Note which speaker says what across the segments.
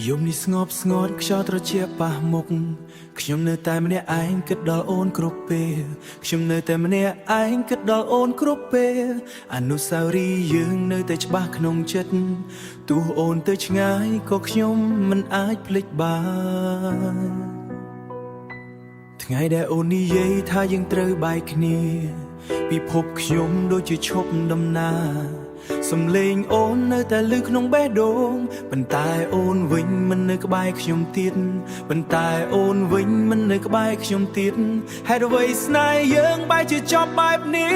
Speaker 1: យមនេះស្ងប់ស្ងាត់ខ្យល់ត្រជាក់ប៉ះមុខខ្ញុំនៅតែម្នាក់ឯងគិតដល់អូនគ្រប់ពេលខ្ញុំនៅតែម្នាក់ឯងគិតដល់អូនគ្រប់ពេលអនុស្សាវរីយ៍យើងនៅតែច្បាស់ក្នុងចិត្តទោះអូនទៅឆ្ងាយក៏ខ្ញុំមិនអាចភ្លេចបានថ្ងៃដែលអូននិយាយថាយើងត្រូវបែកគ្នាពិភពខ្ញុំដូចជាឈប់ដំណើរសំឡេងអូននៅតែឮក្នុងបេះដូងប៉ុន្តែអូនវិញមិននៅក្បែរខ្ញុំទៀតប៉ុន្តែអូនវិញមិននៅក្បែរខ្ញុំទៀតហេតុអ្វីស្នេហ៍យើងបែរជាចប់បែបនេះ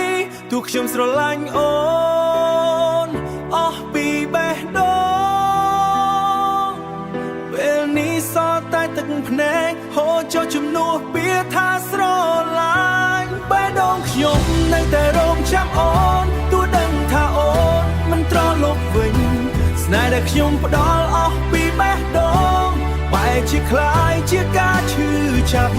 Speaker 1: ទោះខ្ញុំស្រឡាញ់អូនអស់ពីបេះដូងពេលនេះសល់តែទឹកភ្នែកហូរចុះជំនួសពាក្យថាស្រឡាញ់បេះដូងខ្ញុំនៅតែរងចាំអូនទោះដឹងថាអូនមិនត្រឡប់វិញស្នេហ៍ដែលខ្ញុំផ្ដល់អស់ពីបេះដូងបែរជាคล้ายជាការឈឺចាប់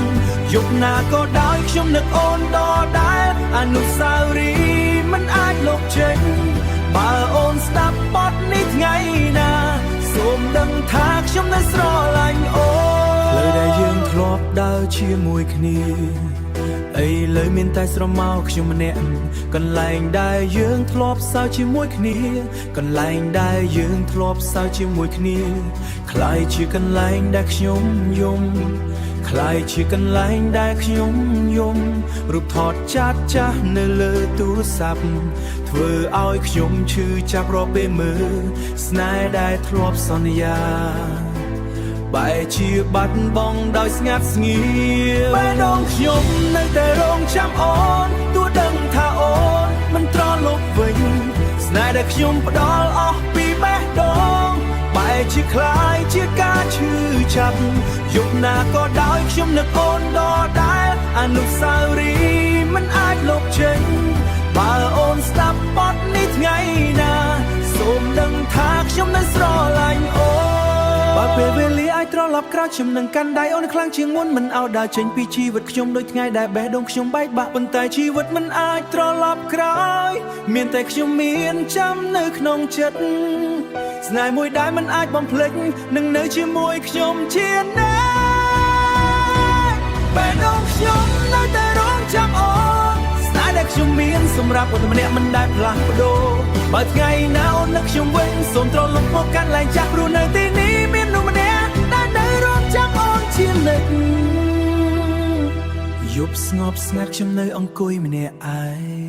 Speaker 1: យប់ណាក៏ដោយខ្ញុំនឹកអូនដដែលអនុស្សាវរីយ៍មិនអាចលុបចេញបើអូនស្ដាប់បទនេះថ្ងៃណាសូមដឹងថាខ្ញុំនៅស្រឡាញ់អូនលើដែលយើងធ្លាប់ដើរជាមួយគ្នាឥឡូវមានតែស្រមោលខ្ញុំម្នាក់កន្លែងដែលយើងធ្លាប់សើចជាមួយគ្នាកន្លែងដែលយើងធ្លាប់សើចជាមួយគ្នាคล้ายជាកន្លែងដែលខ្ញុំយំคล้ายជាកន្លែងដែលខ្ញុំយំរូបថតចាស់ចាស់នៅលើទូរស័ព្ទធ្វើឲ្យខ្ញុំឈឺចាប់រាល់ពេលមើលស្នេហ៍ដែលធ្លាប់សន្យាបែរជាបាត់បង់ដោយស្ងាត់ស្ងៀមបេះដូងខ្ញុំនៅតែរងចាំអូនទោះដឹងថាអូនមិនត្រឡប់វិញស្នេហ៍ដែលខ្ញុំផ្ដល់អស់ពីបេះដូងបែរជាคล้ายជាការឈឺចាប់យប់ណាក៏ដោយខ្ញុំនឹកអូនដដែលអនុស្សាវរីយ៍មិនអាចលុបចេញបើអូនស្ដាប់បទនេះថ្ងៃណាសូមដឹងថាខ្ញុំនៅស្រឡាញ់អូនបើពេលវេលាអាចត្រឡប់ក្រោយខ្ញុំនឹងកាន់ដៃអូនខ្លាំងជាងមុនមិនឲ្យដើរចេញពីជីវិតខ្ញុំដូចថ្ងៃដែលបេះដូងខ្ញុំបែកបាក់ប៉ុន្តែជីវិតមិនអាចត្រឡប់ក្រោយមានតែខ្ញុំមានចាំនៅក្នុងចិត្តស្នេហ៍មួយដែលមិនអាចបំភ្លេចនឹងនៅជាមួយខ្ញុំជានិច្ចបេះដូងខ្ញុំនៅតែរងចាំអូនស្នេហ៍ដែលខ្ញុំមានសម្រាប់អូនម្នាក់មិនដែលផ្លាស់ប្ដូរបើថ្ងៃណាអូននឹកខ្ញុំវិញសូមត្រឡប់មកកាន់លែងចាស់ព្រោះនៅទីនេះមានមនុស្សម្នាក់ដែលនៅរងចាំអូនជានិច្ចយប់ស្ងប់ស្ងាត់ខ្ញុំនៅអង្គុយម្នាក់ឯង